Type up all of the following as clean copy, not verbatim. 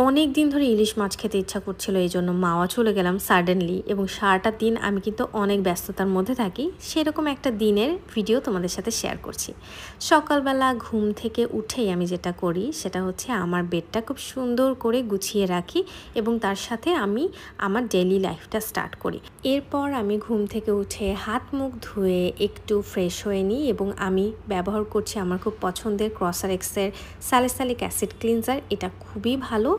অনেক দিন ধরে ইলিশ মাছ খেতে ইচ্ছা করছিল, এই জন্য মাওয়া চলে গেলাম সাডেনলি। এবং সারাটা দিন আমি কিন্তু অনেক ব্যস্ততার মধ্যে থাকি, সেরকম একটা দিনের ভিডিও তোমাদের সাথে শেয়ার করছি। সকালবেলা ঘুম থেকে উঠেই আমি যেটা করি সেটা হচ্ছে আমার বেডটা খুব সুন্দর করে গুছিয়ে রাখি এবং তার সাথে আমি আমার ডেইলি লাইফটা স্টার্ট করি। এরপর আমি ঘুম থেকে উঠে হাত মুখ ধুয়ে একটু ফ্রেশ হয়ে নিই এবং আমি ব্যবহার করছি আমার খুব পছন্দের ক্রসারেক্সের স্যালিসাইলিক অ্যাসিড ক্লিনজার। এটা খুবই ভালো।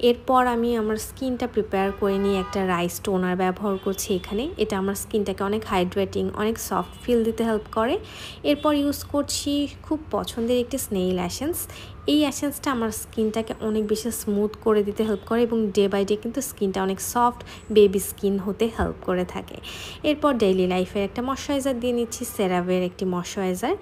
এরপর আমি আমার স্কিনটা প্রিপেয়ার করে নিয়ে একটা রাইস টোনার ব্যবহার করছি এখানে। এটা আমার স্কিনটাকে অনেক হাইড্রেটিং, অনেক সফট ফিল দিতে হেল্প করে। এরপর ইউজ করছি খুব পছন্দের একটি স্নেইল অ্যাসেন্স। এই অ্যাসেন্সটা আমার স্কিনটাকে অনেক বেশি স্মুথ করে দিতে হেল্প করে এবং ডে বাই ডে কিন্তু স্কিনটা অনেক সফট বেবি স্কিন হতে হেল্প করে থাকে। এরপর ডেইলি লাইফের একটা ময়শ্চারাইজার দিয়ে নিচ্ছি, সেরাভের একটি ময়শ্চারাইজার।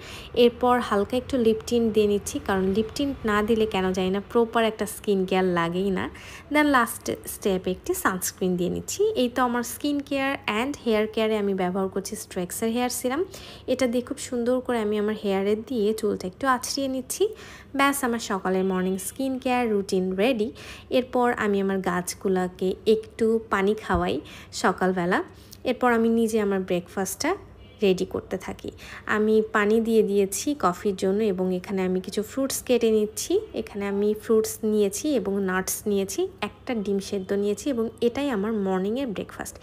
এরপর হালকা একটু লিপ টিন্ট দিয়ে নিচ্ছি, কারণ লিপ টিন্ট না দিলে কেন জানি না প্রপার একটা স্কিন কেয়ার লাগেই না। দেন লাস্ট স্টেপে একটি সানস্ক্রিন দিয়ে নিচ্ছি। এই তো আমার স্কিন কেয়ার অ্যান্ড হেয়ার কেয়ারে আমি ব্যবহার করছি স্ট্রেক্সের হেয়ার সিরাম। এটা দিয়ে খুব সুন্দর করে আমি আমার হেয়ারে দিয়ে চুলটা একটু আছড়িয়ে নিচ্ছি। ব্যাস, আমার সকালের morning skin care routine ready. এরপর আমি আমার গাছগুলোকে একটু পানি খাওয়াই সকালবেলা। এরপর আমি নিজে আমার ব্রেকফাস্টটা রেডি করতে থাকি। আমি পানি দিয়ে দিয়েছি কফির জন্য এবং এখানে আমি কিছু ফ্রুটস কেটে নিচ্ছি। এখানে আমি ফ্রুটস নিয়েছি এবং নাটস নিয়েছি, একটা ডিম সেদ্ধ নিয়েছি এবং এটাই আমার মর্নিংয়ের ব্রেকফাস্ট।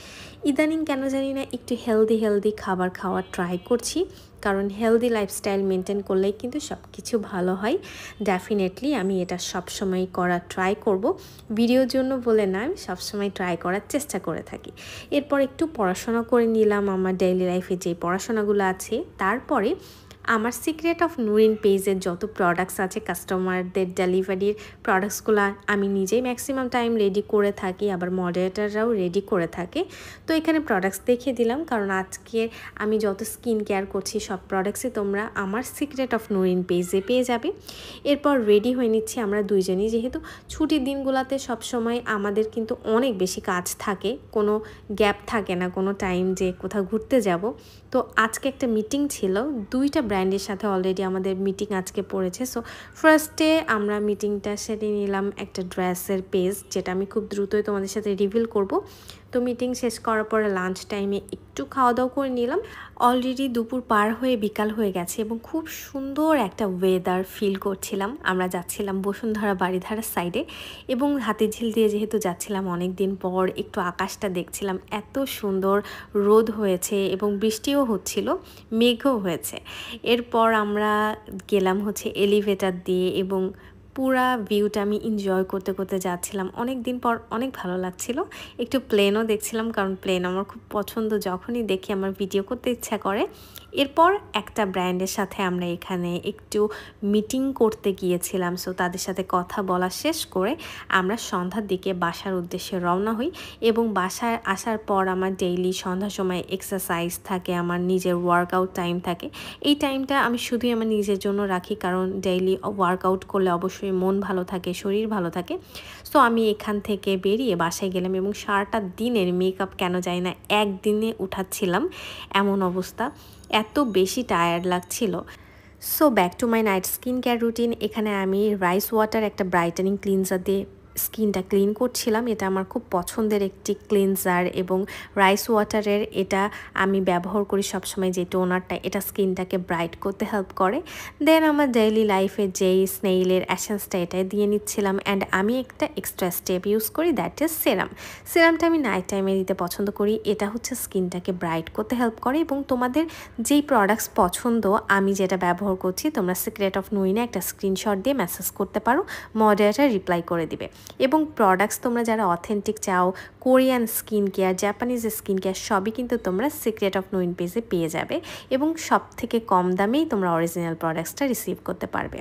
ইদানিং কেন জানি না একটু হেলদি খাবার খাওয়ার ট্রাই করছি, কারণ হেলদি লাইফস্টাইল মেনটেন করলেই কিন্তু সব কিছু ভালো হয়। ডেফিনেটলি আমি এটা সবসময় করার ট্রাই করব, ভিডিওর জন্য বলে না, আমি সবসময় ট্রাই করার চেষ্টা করে থাকি। এরপর একটু পড়াশোনা করে নিলাম, আমার ডেইলি লাইফে যে পড়াশোনাগুলো আছে। তারপরে আমার সিক্রেট অফ নুরিন পেজের যত প্রোডাক্টস আছে, কাস্টমারদের ডেলিভারির প্রোডাক্টসগুলো আমি নিজেই ম্যাক্সিমাম টাইম রেডি করে থাকি, আবার মডারেটাররাও রেডি করে থাকে। তো এখানে প্রোডাক্টস দেখিয়ে দিলাম, কারণ আজকে আমি যত স্কিন কেয়ার করছি সব প্রোডাক্টসই তোমরা আমার সিক্রেট অফ নুরিন পেজে পেয়ে যাবে। এরপর রেডি হয়ে নিচ্ছি আমরা দুইজনই, যেহেতু ছুটির দিনগুলোতে সবসময় আমাদের কিন্তু অনেক বেশি কাজ থাকে, কোনো গ্যাপ থাকে না কোনো টাইম যে কোথাও ঘুরতে যাব। তো আজকে একটা মিটিং ছিল, দুইটা ব্র্যান্ডের সাথে অলরেডি আমাদের মিটিং আজকে পড়েছে। সো ফার্স্টে আমরা মিটিংটা সেরে নিলাম একটা ড্রেসের পেজ, যেটা আমি খুব দ্রুতই তোমাদের সাথে রিভিল করব। তো মিটিং শেষ করার পরে লাঞ্চ টাইমে একটু খাওয়া দাওয়া করে নিলাম। অলরেডি দুপুর পার হয়ে বিকাল হয়ে গেছে এবং খুব সুন্দর একটা ওয়েদার ফিল করছিলাম। আমরা যাচ্ছিলাম বসুন্ধরা বাড়িধারার সাইডে এবং হাতিঝিল দিয়ে যেহেতু যাচ্ছিলাম অনেক দিন পর, একটু আকাশটা দেখছিলাম, এত সুন্দর রোদ হয়েছে এবং বৃষ্টিও হচ্ছিল, মেঘও হয়েছে। এরপর আমরা গেলাম হচ্ছে এলিভেটর দিয়ে এবং পুরা ভিউটা আমি এনজয় করতে করতে যাচ্ছিলাম। অনেক দিন পর অনেক ভালো লাগছিল। একটু প্লেনও দেখছিলাম, কারণ প্লেন আমার খুব পছন্দ, যখনই দেখি আমার ভিডিও করতে ইচ্ছা করে। এরপর একটা ব্র্যান্ডের সাথে আমরা এখানে একটু মিটিং করতে গিয়েছিলাম। সো তাদের সাথে কথা বলা শেষ করে আমরা সন্ধ্যার দিকে বাসার উদ্দেশ্যে রওনা হই এবং বাসায় আসার পর আমার ডেইলি সন্ধ্যার সময় এক্সারসাইজ থাকে, আমার নিজের ওয়ার্কআউট টাইম থাকে। এই টাইমটা আমি শুধুই আমার নিজের জন্য রাখি, কারণ ডেইলি ওয়ার্কআউট করলে অবশ্যই মন ভালো থাকে, শরীর ভালো থাকে। সো আমি এখান থেকে বেরিয়ে বাসায় গেলাম এবং সারাটা দিনের মেকআপ কেন যায় না একদিনে উঠাচ্ছিলাম, এমন অবস্থা, এত বেশি টায়ার্ড লাগছিল। So back to my night skin care routine. এখানে আমি রাইস ওয়াটার একটা ব্রাইটেনিং ক্লিনজার দিয়ে স্কিনটা ক্লিন করছিলাম। এটা আমার খুব পছন্দের একটি ক্লিনজার এবং রাইস ওয়াটারের এটা আমি ব্যবহার করি সবসময়, যে টোনারটা, এটা স্কিনটাকে ব্রাইট করতে হেল্প করে। দেন আমার ডেইলি লাইফে যেই স্নেইলের অ্যাসেন্সটা এটাই দিয়ে নিচ্ছিলাম। অ্যান্ড আমি একটা এক্সট্রা স্টেপ ইউজ করি, দ্যাট ইজ সেরাম। সেরামটা আমি নাইট টাইমে দিতে পছন্দ করি। এটা হচ্ছে স্কিনটাকে ব্রাইট করতে হেল্প করে এবং তোমাদের যেই প্রোডাক্টস পছন্দ আমি যেটা ব্যবহার করছি, তোমরা সিক্রেট অফ নুইনে একটা স্ক্রিনশট দিয়ে মেসেজ করতে পারো, মডারেটর রিপ্লাই করে দিবে। এবং প্রোডাক্টস তোমরা যারা অথেন্টিক চাও, Korean skin care, Japanese skin care, সবই কিন্তু তোমরা সিক্রেট অফ নুইন পেজে পেয়ে যাবে এবং সব থেকে কম দামেই তোমরা অরিজিনাল প্রোডাক্টসটা রিসিভ করতে পারবে।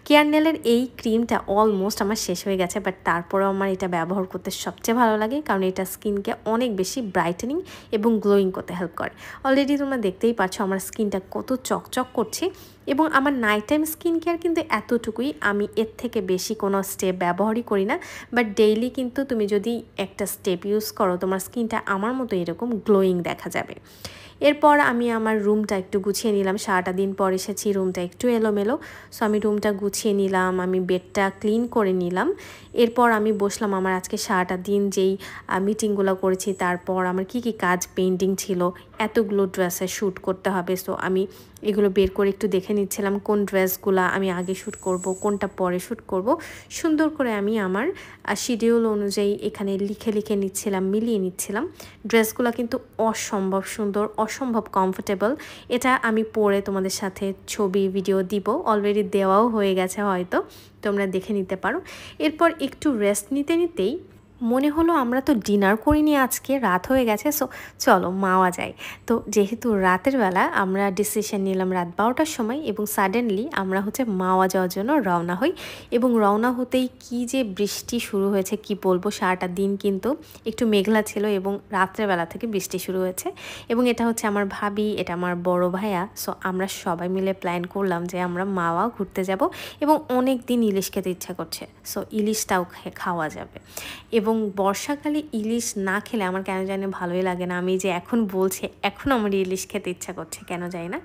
কেয়ারনেলের এই ক্রিমটা অলমোস্ট আমার শেষ হয়ে গেছে, বাট তারপরেও আমার এটা ব্যবহার করতে সবচেয়ে ভালো লাগে, কারণ এটা স্কিনকে অনেক বেশি ব্রাইটেনিং এবং গ্লোয়িং করতে হেল্প করে। অলরেডি তোমরা দেখতেই পাচ্ছ আমার স্কিনটা কত চকচক করছে এবং আমার নাইট টাইম স্কিন কেয়ার কিন্তু এতটুকুই, আমি এর থেকে বেশি কোনো স্টেপ ব্যবহারই করি না। বাট ডেইলি কিন্তু তুমি যদি একটা স্টেপ ইউজ করো, তোমার স্কিনটা আমার মতো এরকম গ্লোয়িং দেখা যাবে। এরপর আমি আমার রুমটা একটু গুছিয়ে নিলাম, সারাটা দিন পর এসেছি, রুমটা একটু এলোমেলো। সো আমি রুমটা গুছিয়ে নিলাম, আমি বেডটা ক্লিন করে নিলাম। এরপর আমি বসলাম আমার আজকে সারাটা দিন যেই মিটিংগুলো করেছি, তারপর আমার কি কি কাজ পেন্ডিং ছিল, এতগুলো ড্রেসে শ্যুট করতে হবে। সো আমি এগুলো বের করে একটু দেখে নিচ্ছিলাম কোন ড্রেসগুলো আমি আগে শ্যুট করব, কোনটা পরে শ্যুট করব। সুন্দর করে আমি আমার শিডিউল অনুযায়ী এখানে লিখে লিখে নিচ্ছিলাম, মিলিয়ে নিচ্ছিলাম। ড্রেসগুলো কিন্তু অসম্ভব সুন্দর, অসম্ভব কমফোর্টেবল। এটা আমি পরে তোমাদের সাথে ছবি ভিডিও দিব, অলরেডি দেওয়াও হয়ে গেছে, হয়তো তোমরা দেখে নিতে পারো। এরপর একটু রেস্ট নিতে নিতেই মনে হলো আমরা তো ডিনার করিনি, আজকে রাত হয়ে গেছে, সো চলো মাওয়া যায়। তো যেহেতু রাতের বেলা আমরা ডিসিশন নিলাম রাত 12টার সময়, এবং সাডেনলি আমরা মাওয়া যাওয়ার জন্য রওনা হই। এবং রওনা হতেই কি যে বৃষ্টি শুরু হয়েছে কি বলবো, সারাটা দিন কিন্তু একটু মেঘলা ছিল এবং রাত্রের বেলা থেকে বৃষ্টি শুরু হয়েছে। এবং এটা আমার ভাবি, এটা আমার বড় ভাইয়া, সো আমরা সবাই মিলে প্ল্যান করলাম যে আমরা মাওয়া ঘুরতে যাব। এবং অনেক দিন ইলিশ খেতে ইচ্ছা করছে, সো ইলিশটাও খাওয়া যাবে। এবং বর্ষাকালে ইলিশ না খেলে আমার কেন জানি ভালোই লাগে না। আমি যে এখন বলছি, এখন আমার ইলিশ খেতে ইচ্ছা করছে, কেন জানি না।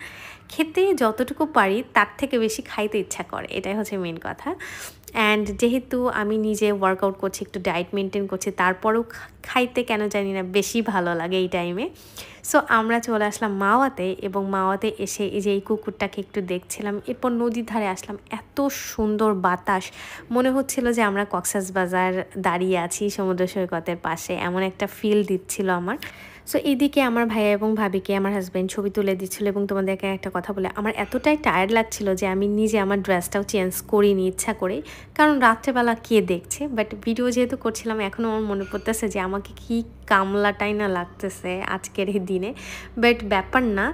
খেতে যতটুকু পারি তার থেকে বেশি খাইতে ইচ্ছা করে, এটাই মেন কথা। অ্যান্ড যেহেতু আমি নিজে ওয়ার্কআউট করছি, একটু ডায়েট মেনটেন করছি, তারপরেও খাইতে কেন জানি না বেশি ভালো লাগে এই টাইমে। সো আমরা চলে আসলাম মাওয়াতে, এবং মাওয়াতে এসে এই যে এই কুকুরটাকে একটু দেখছিলাম। এরপর নদীর ধারে আসলাম, এত সুন্দর বাতাস, মনে হচ্ছিল যে আমরা কক্সবাজার দাঁড়িয়ে আছি সমুদ্র সৈকতের পাশে, এমন একটা ফিল দিচ্ছিল আমার। সো এইদিকে আমার ভাইয়া এবং ভাবিকে আমার হাজব্যান্ড ছবি তুলে দিচ্ছিলো। এবং তোমাদেরকে একটা কথা বলে, আমার এতটাই টায়ার্ড লাগছিল যে আমি নিজে আমার ড্রেসটাও চেঞ্জ করিনি ইচ্ছা করে, কারণ রাত্রেবেলা কে দেখছে। বাট ভিডিও যেহেতু করছিলাম, এখনও আমার মনে পড়তেছে যে আমাকে কি কামলাটাই না লাগতেছে আজকের এই দিনে। বাট ব্যাপার না,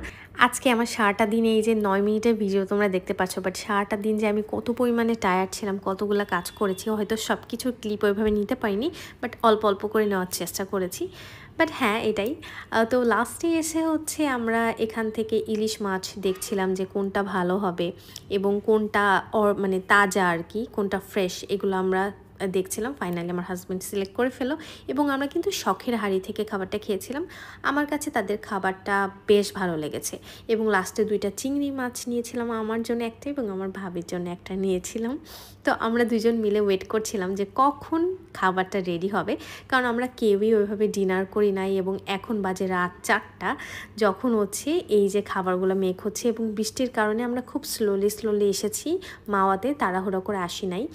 আজকে আমার সারাটা দিনে এই যে 9 মিনিটের ভিডিও তোমরা দেখতে পাচ্ছ, বাট সারাটা দিন যে আমি কত পরিমাণে টায়ার্ড ছিলাম, কতগুলো কাজ করেছি, হয়তো সব কিছুর ক্লিপ ওইভাবে নিতে পারিনি, বাট অল্প অল্প করে নেওয়ার চেষ্টা করেছি। বাট হ্যাঁ, এটাই। তো লাস্টে এসে আমরা এখান থেকে ইলিশ মাছ দেখছিলাম যে কোনটা ভালো হবে এবং কোনটা মানে তাজা আর কি, কোনটা ফ্রেশ, এগুলো আমরা দেখছিলাম। ফাইনালি আমার হাজব্যান্ড সিলেক্ট করে ফেলো, এবং আমরা কিন্তু শখের হাঁড়ি থেকে খাবারটা খেয়েছিলাম। আমার কাছে তাদের খাবারটা বেশ ভালো লেগেছে। এবং লাস্টে 2টা চিংড়ি মাছ নিয়েছিলাম, আমার জন্য একটা এবং আমার ভাবির জন্য একটা নিয়েছিলাম। তো আমরা দুজন মিলে ওয়েট করছিলাম যে কখন খাবারটা রেডি হবে, কারণ আমরা কেউই ওইভাবে ডিনার করি নাই। এবং এখন বাজে রাত 4টা, যখন এই যে খাবারগুলো মেক হচ্ছে, এবং বৃষ্টির কারণে আমরা খুব স্লোলি এসেছি মাওয়াতে, তাড়াহুড়ো করে আসি নাই,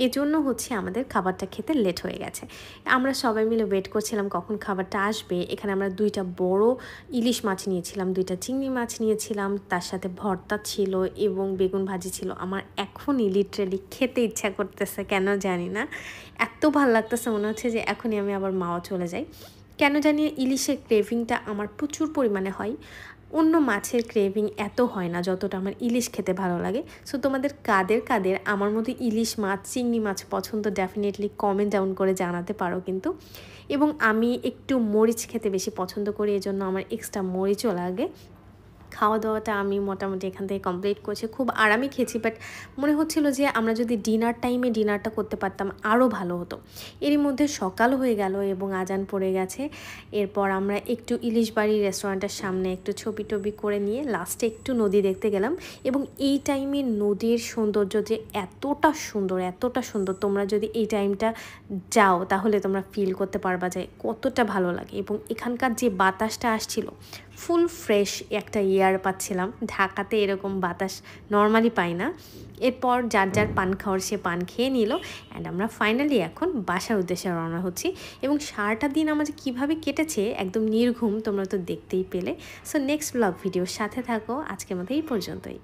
এজন্য আমাদের খাবারটা খেতে লেট হয়ে গেছে। আমরা সবাই মিলে ওয়েট করছিলাম কখন খাবারটা আসবে। এখানে আমরা 2টা বড় ইলিশ মাছ নিয়েছিলাম, 2টা চিংড়ি মাছ নিয়েছিলাম, তার সাথে ভর্তা ছিল এবং বেগুন ভাজি ছিল। আমার এখনই লিটারেলি খেতে ইচ্ছা করতেছে, কেন জানি না, এত ভালো লাগতেছে, মনে হচ্ছে যে এখনই আমি আবার মাওয়া চলে যাই। কেন জানি ইলিশের ক্রেভিংটা আমার প্রচুর পরিমাণে হয়, অন্য মাছের ক্রেভিং এত হয় না যতটা আমার ইলিশ খেতে ভালো লাগে। সো তোমাদের কাদের আমার মতো ইলিশ মাছ, চিংড়ি মাছ পছন্দ, ডেফিনেটলি কমেন্ট ডাউন করে জানাতে পারো কিন্তু। এবং আমি একটু মরিচ খেতে বেশি পছন্দ করি, এজন্য আমার এক্সট্রা মরিচও লাগে। খাওয়া দাওয়াটা আমি মোটামুটি এখান থেকে কমপ্লিট করছি, খুব আরামে খেয়েছি। বাট মনে হচ্ছিল যে আমরা যদি ডিনার টাইমে ডিনারটা করতে পারতাম আরও ভালো হতো। এরই মধ্যে সকাল হয়ে গেল এবং আজান পড়ে গেছে। এরপর আমরা একটু ইলিশ বাড়ি রেস্টুরেন্টের সামনে একটু ছবি টবি করে নিয়ে লাস্টে একটু নদী দেখতে গেলাম। এবং এই টাইমে নদীর সৌন্দর্য যে এতটা সুন্দর, তোমরা যদি এই টাইমটা যাও তাহলে তোমরা ফিল করতে পারবা যে কতটা ভালো লাগে। এবং এখানকার যে বাতাসটা আসছিল, ফুল ফ্রেশ একটা এয়ার পাচ্ছিলাম। ঢাকাতে এরকম বাতাস নর্মালি পাই না। এরপর যার পান খাওয়ার সে পান খেয়ে নিল, অ্যান্ড আমরা ফাইনালি এখন বাসার উদ্দেশ্যে রওনা হচ্ছি। এবং সারাটা দিন আমাদের কীভাবে কেটেছে একদম নির্ঘুম, তোমরা তো দেখতেই পেলে। সো নেক্সট ব্লগ ভিডিওর সাথে থাকো, আজকের মতো এই পর্যন্তই।